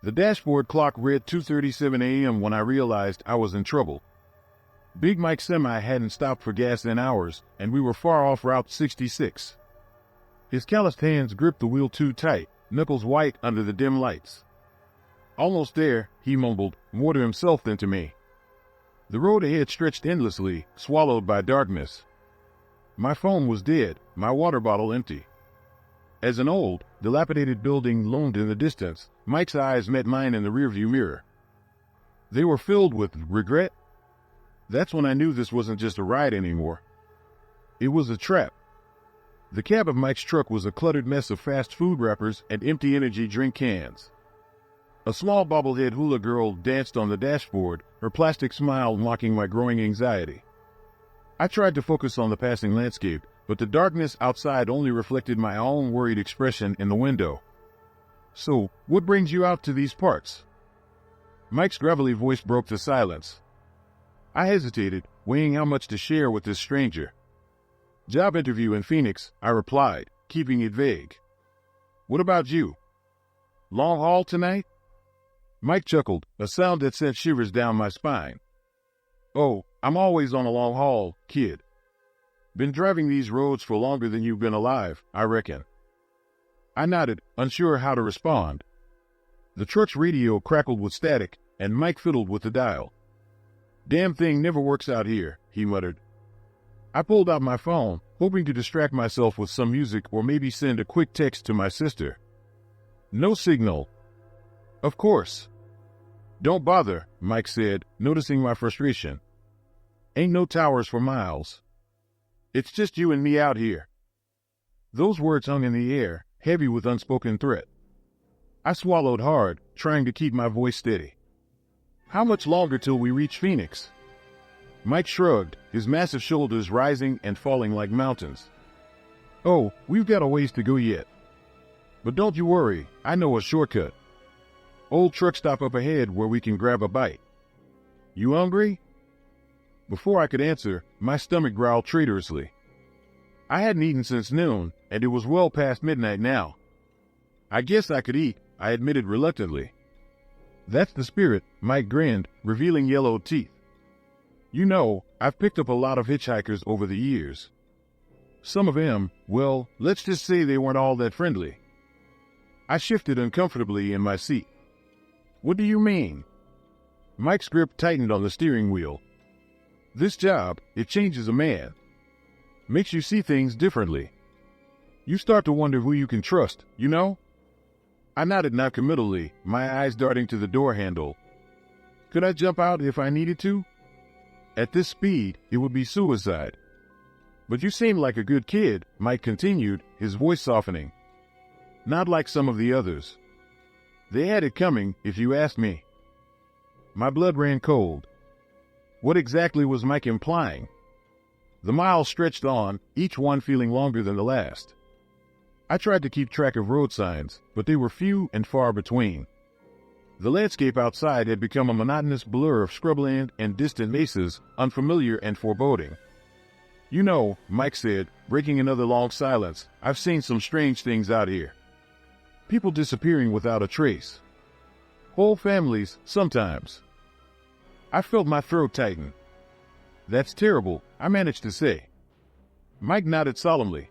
The dashboard clock read 2:37 a.m. when I realized I was in trouble. Big Mike's semi hadn't stopped for gas in hours, and we were far off Route 66. His calloused hands gripped the wheel too tight, knuckles white under the dim lights. "Almost there," he mumbled, more to himself than to me. The road ahead stretched endlessly, swallowed by darkness. My phone was dead, my water bottle empty. As an old, dilapidated building loomed in the distance, Mike's eyes met mine in the rearview mirror. They were filled with regret. That's when I knew this wasn't just a ride anymore. It was a trap. The cab of Mike's truck was a cluttered mess of fast food wrappers and empty energy drink cans. A small bobblehead hula girl danced on the dashboard, her plastic smile mocking my growing anxiety. I tried to focus on the passing landscape, but the darkness outside only reflected my own worried expression in the window. "So, what brings you out to these parts?" Mike's gravelly voice broke the silence. I hesitated, weighing how much to share with this stranger. "Job interview in Phoenix," I replied, keeping it vague. "What about you? Long haul tonight?" Mike chuckled, a sound that sent shivers down my spine. "Oh, I'm always on a long haul, kid. Been driving these roads for longer than you've been alive, I reckon." I nodded, unsure how to respond. The truck's radio crackled with static, and Mike fiddled with the dial. "Damn thing never works out here," he muttered. I pulled out my phone, hoping to distract myself with some music or maybe send a quick text to my sister. No signal. "Of course." "Don't bother," Mike said, noticing my frustration. "Ain't no towers for miles. It's just you and me out here." Those words hung in the air, heavy with unspoken threat. I swallowed hard, trying to keep my voice steady. "How much longer till we reach Phoenix?" Mike shrugged, his massive shoulders rising and falling like mountains. "Oh, we've got a ways to go yet. But don't you worry, I know a shortcut. Old truck stop up ahead where we can grab a bite. You hungry?" Before I could answer, my stomach growled traitorously. I hadn't eaten since noon, and it was well past midnight now. "I guess I could eat," I admitted reluctantly. "That's the spirit," Mike grinned, revealing yellowed teeth. "You know, I've picked up a lot of hitchhikers over the years. Some of them, well, let's just say they weren't all that friendly." I shifted uncomfortably in my seat. "What do you mean?" Mike's grip tightened on the steering wheel. "This job, it changes a man. Makes you see things differently. You start to wonder who you can trust, you know?" I nodded noncommittally, my eyes darting to the door handle. Could I jump out if I needed to? At this speed, it would be suicide. "But you seem like a good kid," Mike continued, his voice softening. "Not like some of the others. They had it coming, if you ask me." My blood ran cold. What exactly was Mike implying? The miles stretched on, each one feeling longer than the last. I tried to keep track of road signs, but they were few and far between. The landscape outside had become a monotonous blur of scrubland and distant mesas, unfamiliar and foreboding. "You know," Mike said, breaking another long silence, "I've seen some strange things out here. People disappearing without a trace. Whole families, sometimes." I felt my throat tighten. "That's terrible," I managed to say. Mike nodded solemnly.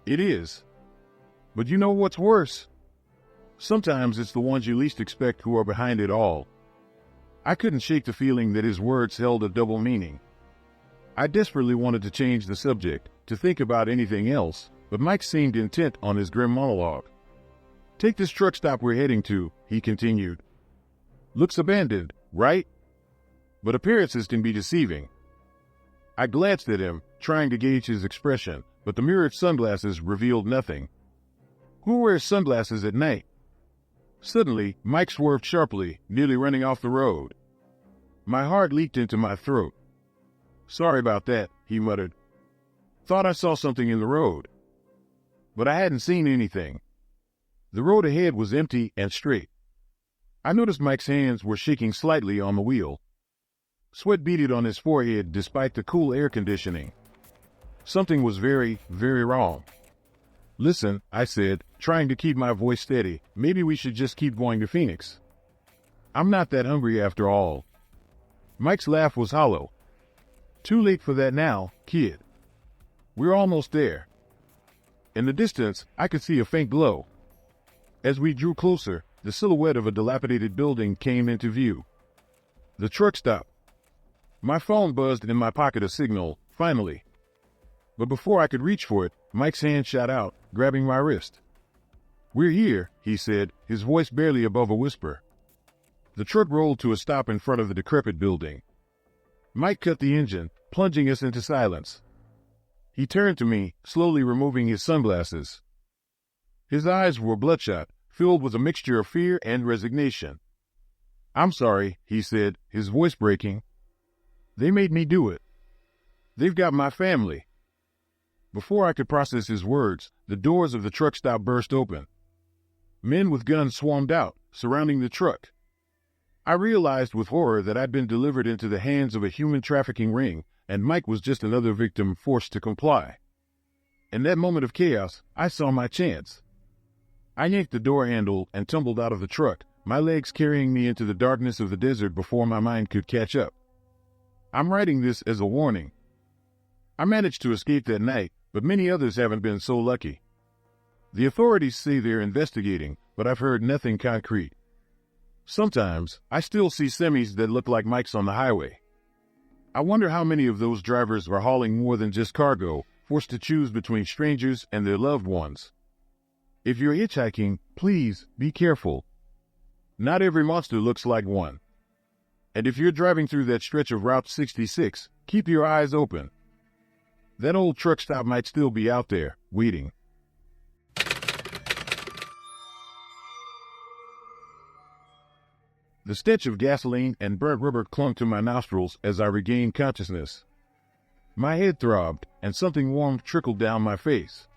"It is. But you know what's worse? Sometimes it's the ones you least expect who are behind it all." I couldn't shake the feeling that his words held a double meaning. I desperately wanted to change the subject, to think about anything else, but Mike seemed intent on his grim monologue. "Take this truck stop we're heading to," he continued. "Looks abandoned, right? But appearances can be deceiving." I glanced at him, trying to gauge his expression, but the mirrored sunglasses revealed nothing. Who wears sunglasses at night? Suddenly, Mike swerved sharply, nearly running off the road. My heart leaped into my throat. "Sorry about that," he muttered. "Thought I saw something in the road." But I hadn't seen anything. The road ahead was empty and straight. I noticed Mike's hands were shaking slightly on the wheel. Sweat beaded on his forehead despite the cool air conditioning. Something was very, very wrong. Listen, I said, trying to keep my voice steady, maybe we should just keep going to Phoenix. I'm not that hungry after all. Mike's laugh was hollow. Too late for that now, kid. We're almost there. In the distance, I could see a faint glow. As we drew closer, the silhouette of a dilapidated building came into view. The truck stopped. My phone buzzed in my pocket a signal, finally. But before I could reach for it, Mike's hand shot out, grabbing my wrist. We're here, he said, his voice barely above a whisper. The truck rolled to a stop in front of the decrepit building. Mike cut the engine, plunging us into silence. He turned to me, slowly removing his sunglasses. His eyes were bloodshot, filled with a mixture of fear and resignation. I'm sorry, he said, his voice breaking. They made me do it. They've got my family. Before I could process his words, the doors of the truck stop burst open. Men with guns swarmed out, surrounding the truck. I realized with horror that I'd been delivered into the hands of a human trafficking ring, and Mike was just another victim forced to comply. In that moment of chaos, I saw my chance. I yanked the door handle and tumbled out of the truck, my legs carrying me into the darkness of the desert before my mind could catch up. I'm writing this as a warning. I managed to escape that night, but many others haven't been so lucky. The authorities say they're investigating, but I've heard nothing concrete. Sometimes, I still see semis that look like Mike's on the highway. I wonder how many of those drivers are hauling more than just cargo, forced to choose between strangers and their loved ones. If you're hitchhiking, please be careful. Not every monster looks like one. And if you're driving through that stretch of Route 66, keep your eyes open. That old truck stop might still be out there, waiting. The stench of gasoline and burnt rubber clung to my nostrils as I regained consciousness. My head throbbed, and something warm trickled down my face.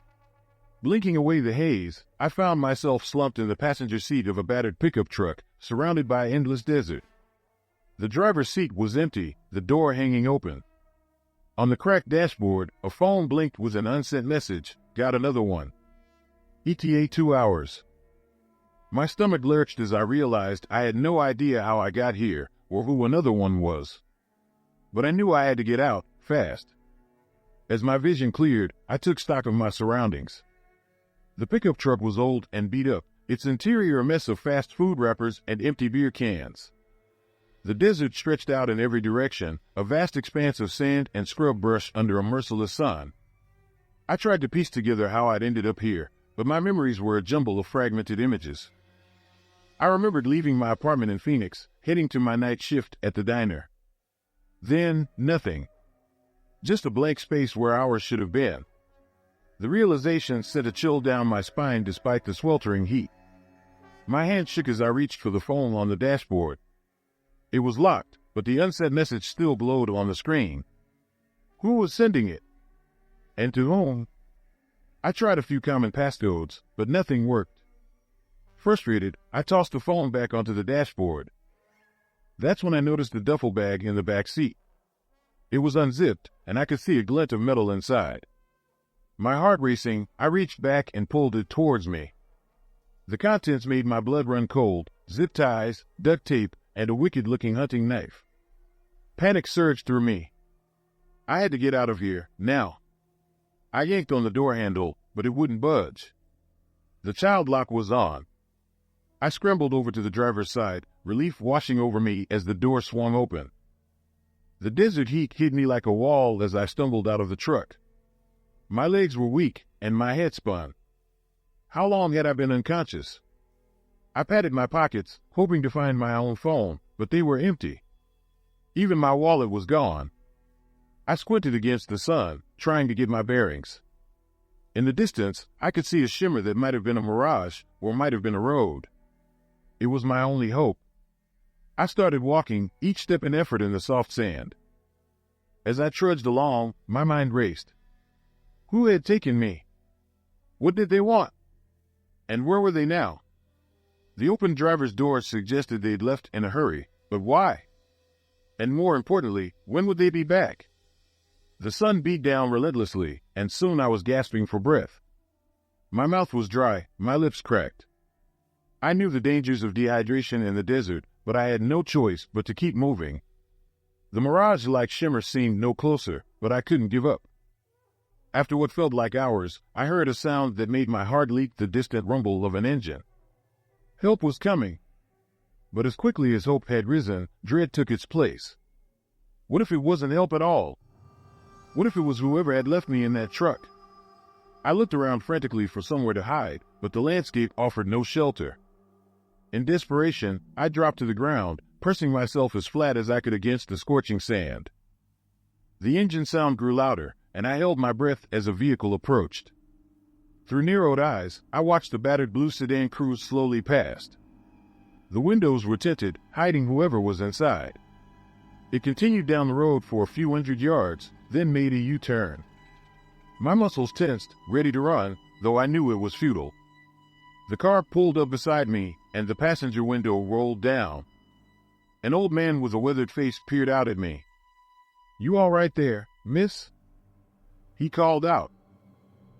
Blinking away the haze, I found myself slumped in the passenger seat of a battered pickup truck, surrounded by endless desert. The driver's seat was empty, the door hanging open. On the cracked dashboard, a phone blinked with an unsent message. Got another one. ETA 2 hours. My stomach lurched as I realized I had no idea how I got here or who another one was. But I knew I had to get out, fast. As my vision cleared, I took stock of my surroundings. The pickup truck was old and beat up, its interior a mess of fast food wrappers and empty beer cans. The desert stretched out in every direction, a vast expanse of sand and scrub brush under a merciless sun. I tried to piece together how I'd ended up here, but my memories were a jumble of fragmented images. I remembered leaving my apartment in Phoenix, heading to my night shift at the diner. Then, nothing. Just a blank space where hours should have been. The realization sent a chill down my spine despite the sweltering heat. My hand shook as I reached for the phone on the dashboard. It was locked, but the unsent message still glowed on the screen. Who was sending it? And to whom? I tried a few common passcodes, but nothing worked. Frustrated, I tossed the phone back onto the dashboard. That's when I noticed the duffel bag in the back seat. It was unzipped, and I could see a glint of metal inside. My heart racing, I reached back and pulled it towards me. The contents made my blood run cold: zip ties, duct tape, and a wicked-looking hunting knife. Panic surged through me. I had to get out of here, now. I yanked on the door handle, but it wouldn't budge. The child lock was on. I scrambled over to the driver's side, relief washing over me as the door swung open. The desert heat hit me like a wall as I stumbled out of the truck. My legs were weak, and my head spun. How long had I been unconscious? I patted my pockets, hoping to find my own phone, but they were empty. Even my wallet was gone. I squinted against the sun, trying to get my bearings. In the distance, I could see a shimmer that might have been a mirage or might have been a road. It was my only hope. I started walking, each step an effort in the soft sand. As I trudged along, my mind raced. Who had taken me? What did they want? And where were they now? The open driver's door suggested they'd left in a hurry, but why? And more importantly, when would they be back? The sun beat down relentlessly, and soon I was gasping for breath. My mouth was dry, my lips cracked. I knew the dangers of dehydration in the desert, but I had no choice but to keep moving. The mirage-like shimmer seemed no closer, but I couldn't give up. After what felt like hours, I heard a sound that made my heart leap, the distant rumble of an engine. Help was coming. But as quickly as hope had risen, dread took its place. What if it wasn't help at all? What if it was whoever had left me in that truck? I looked around frantically for somewhere to hide, but the landscape offered no shelter. In desperation, I dropped to the ground, pressing myself as flat as I could against the scorching sand. The engine sound grew louder, and I held my breath as a vehicle approached. Through narrowed eyes, I watched the battered blue sedan cruise slowly past. The windows were tinted, hiding whoever was inside. It continued down the road for a few hundred yards, then made a U-turn. My muscles tensed, ready to run, though I knew it was futile. The car pulled up beside me, and the passenger window rolled down. An old man with a weathered face peered out at me. "You all right there, miss?" He called out.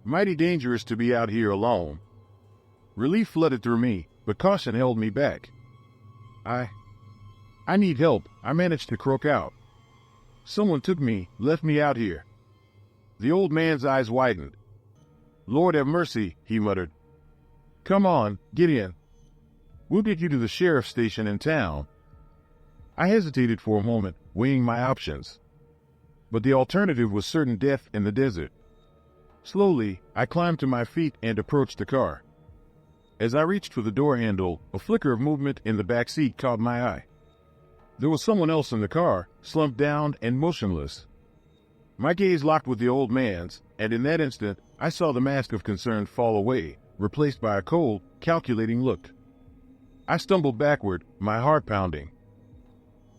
Mighty dangerous to be out here alone. Relief flooded through me, but caution held me back. I need help, I managed to croak out. Someone took me, left me out here. The old man's eyes widened. "Lord have mercy," he muttered. "Come on, get in. We'll get you to the sheriff's station in town." I hesitated for a moment, weighing my options. But the alternative was certain death in the desert. Slowly, I climbed to my feet and approached the car. As I reached for the door handle, a flicker of movement in the back seat caught my eye. There was someone else in the car, slumped down and motionless. My gaze locked with the old man's, and in that instant, I saw the mask of concern fall away, replaced by a cold, calculating look. I stumbled backward, my heart pounding.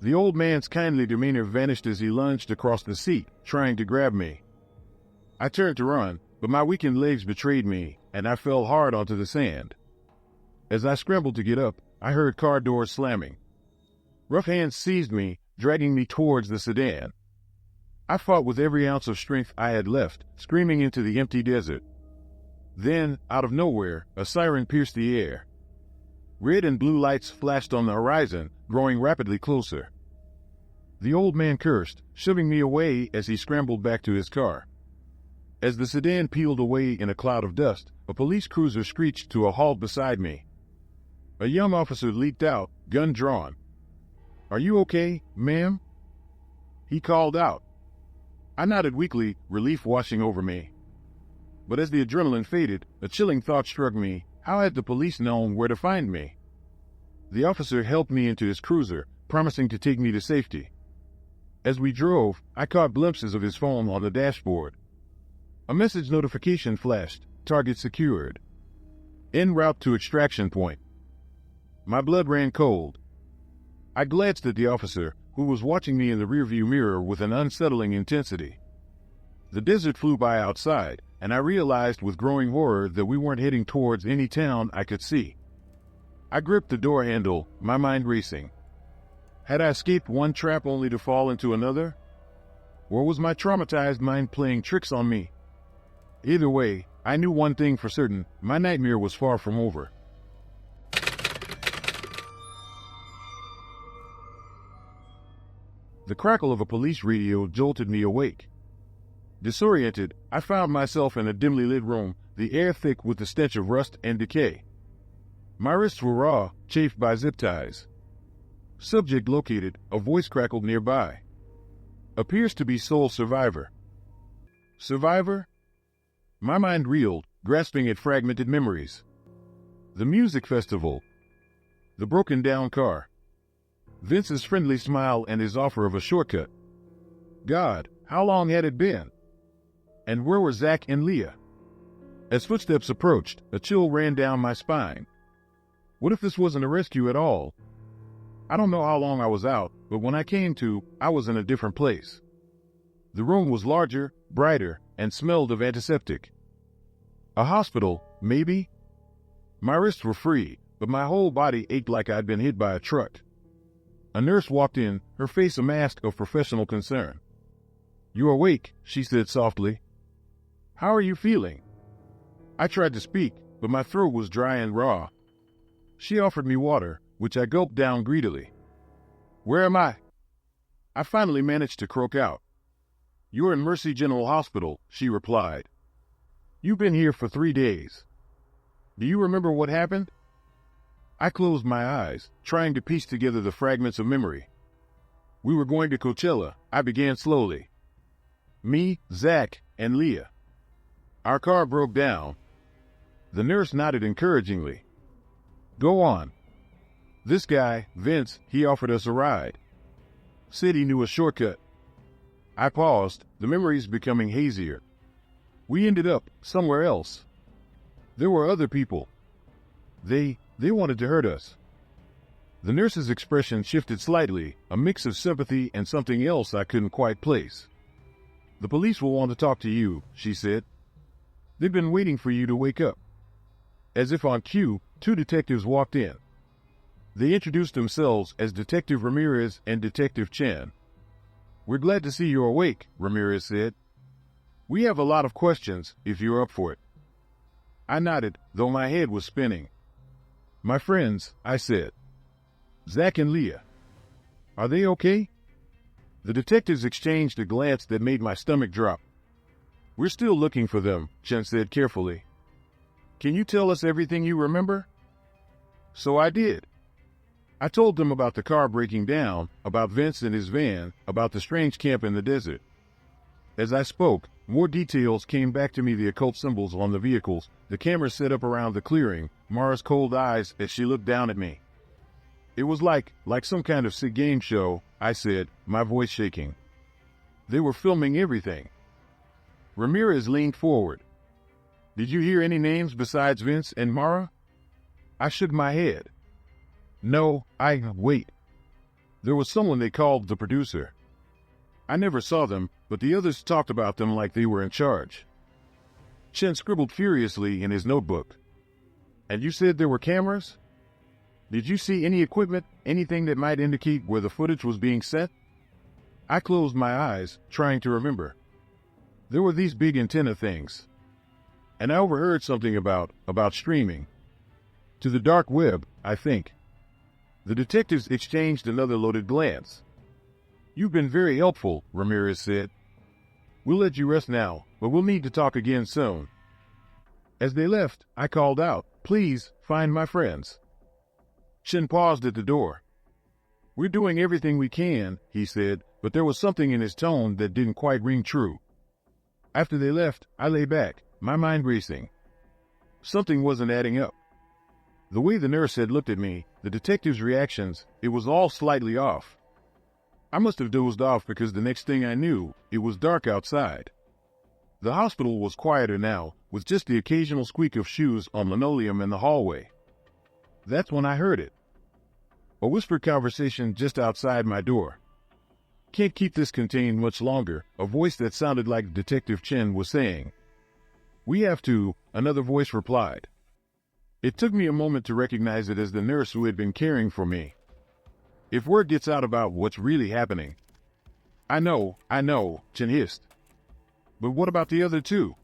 The old man's kindly demeanor vanished as he lunged across the seat, trying to grab me. I turned to run, but my weakened legs betrayed me, and I fell hard onto the sand. As I scrambled to get up, I heard car doors slamming. Rough hands seized me, dragging me towards the sedan. I fought with every ounce of strength I had left, screaming into the empty desert. Then, out of nowhere, a siren pierced the air. Red and blue lights flashed on the horizon, growing rapidly closer. The old man cursed, shoving me away as he scrambled back to his car. As the sedan peeled away in a cloud of dust, a police cruiser screeched to a halt beside me. A young officer leaped out, gun drawn. "Are you okay, ma'am?" he called out. I nodded weakly, relief washing over me. But as the adrenaline faded, a chilling thought struck me. How had the police known where to find me? The officer helped me into his cruiser, promising to take me to safety. As we drove, I caught glimpses of his phone on the dashboard. A message notification flashed, "Target secured. En route to extraction point." My blood ran cold. I glanced at the officer, who was watching me in the rearview mirror with an unsettling intensity. The desert flew by outside, and I realized with growing horror that we weren't heading towards any town I could see. I gripped the door handle, my mind racing. Had I escaped one trap only to fall into another? Or was my traumatized mind playing tricks on me? Either way, I knew one thing for certain: my nightmare was far from over. The crackle of a police radio jolted me awake. Disoriented, I found myself in a dimly lit room, the air thick with the stench of rust and decay. My wrists were raw, chafed by zip ties. Subject located, a voice crackled nearby. Appears to be sole survivor. Survivor? My mind reeled, grasping at fragmented memories. The music festival. The broken down car. Vince's friendly smile and his offer of a shortcut. God, how long had it been? And where were Zach and Leah? As footsteps approached, a chill ran down my spine. What if this wasn't a rescue at all? I don't know how long I was out, but when I came to, I was in a different place. The room was larger, brighter, and smelled of antiseptic. A hospital, maybe? My wrists were free, but my whole body ached like I'd been hit by a truck. A nurse walked in, her face a mask of professional concern. "You're awake," she said softly. "How are you feeling?" I tried to speak, but my throat was dry and raw. She offered me water, which I gulped down greedily. Where am I? I finally managed to croak out. You're in Mercy General Hospital, she replied. You've been here for 3 days. Do you remember what happened? I closed my eyes, trying to piece together the fragments of memory. We were going to Coachella, I began slowly. Me, Zach, and Leah. Our car broke down. The nurse nodded encouragingly. Go on. This guy, Vince, he offered us a ride. Said he knew a shortcut. I paused, the memories becoming hazier. We ended up somewhere else. There were other people. They wanted to hurt us. The nurse's expression shifted slightly, a mix of sympathy and something else I couldn't quite place. The police will want to talk to you, she said. They've been waiting for you to wake up. As if on cue, 2 detectives walked in. They introduced themselves as Detective Ramirez and Detective Chen. We're glad to see you're awake, Ramirez said. We have a lot of questions, if you're up for it. I nodded, though my head was spinning. My friends, I said. Zach and Leah. Are they okay? The detectives exchanged a glance that made my stomach drop. We're still looking for them, Chen said carefully. Can you tell us everything you remember? So I did. I told them about the car breaking down, about Vince and his van, about the strange camp in the desert. As I spoke, more details came back to me, the occult symbols on the vehicles, the camera set up around the clearing, Mara's cold eyes as she looked down at me. It was like some kind of sick game show, I said, my voice shaking. They were filming everything. Ramirez leaned forward. Did you hear any names besides Vince and Mara? I shook my head. No, wait. There was someone they called the producer. I never saw them, but the others talked about them like they were in charge. Chen scribbled furiously in his notebook. And you said there were cameras? Did you see any equipment, anything that might indicate where the footage was being set? I closed my eyes, trying to remember. There were these big antenna things. And I overheard something about streaming. To the dark web, I think. The detectives exchanged another loaded glance. You've been very helpful, Ramirez said. We'll let you rest now, but we'll need to talk again soon. As they left, I called out, please, find my friends. Chen paused at the door. We're doing everything we can, he said, but there was something in his tone that didn't quite ring true. After they left, I lay back, my mind racing. Something wasn't adding up. The way the nurse had looked at me, the detective's reactions, it was all slightly off. I must have dozed off because the next thing I knew, it was dark outside. The hospital was quieter now, with just the occasional squeak of shoes on linoleum in the hallway. That's when I heard it. A whispered conversation just outside my door. Can't keep this contained much longer, a voice that sounded like Detective Chen was saying. We have to, another voice replied. It took me a moment to recognize it as the nurse who had been caring for me. If word gets out about what's really happening. I know, Chen hissed. But what about the other 2?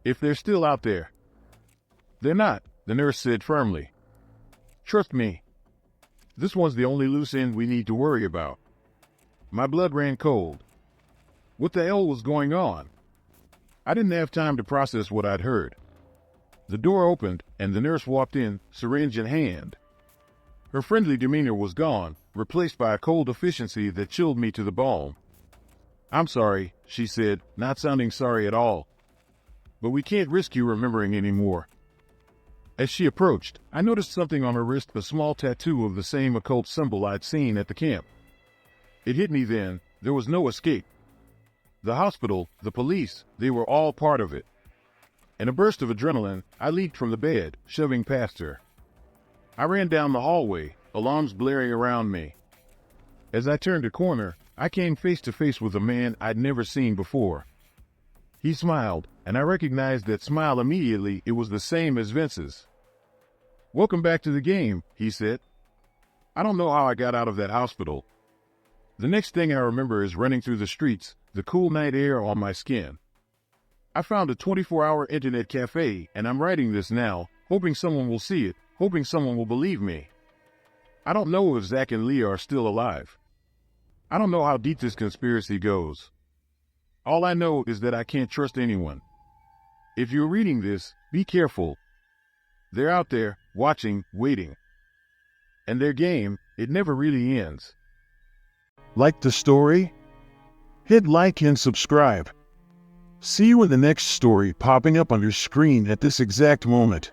If they're still out there. They're not, the nurse said firmly. Trust me. This one's the only loose end we need to worry about. My blood ran cold. What the hell was going on? I didn't have time to process what I'd heard. The door opened, and the nurse walked in, syringe in hand. Her friendly demeanor was gone, replaced by a cold efficiency that chilled me to the bone. I'm sorry, she said, not sounding sorry at all. But we can't risk you remembering anymore. As she approached, I noticed something on her wrist, a small tattoo of the same occult symbol I'd seen at the camp. It hit me then, there was no escape. The hospital, the police, they were all part of it. In a burst of adrenaline, I leaped from the bed, shoving past her. I ran down the hallway, alarms blaring around me. As I turned a corner, I came face to face with a man I'd never seen before. He smiled, and I recognized that smile immediately. It was the same as Vince's. Welcome back to the game, he said. I don't know how I got out of that hospital. The next thing I remember is running through the streets, the cool night air on my skin. I found a 24-hour internet cafe, and I'm writing this now, hoping someone will see it, hoping someone will believe me. I don't know if Zach and Leah are still alive. I don't know how deep this conspiracy goes. All I know is that I can't trust anyone. If you're reading this, be careful. They're out there, watching, waiting. And their game, it never really ends. Like the story? Hit like and subscribe. See you in the next story popping up on your screen at this exact moment.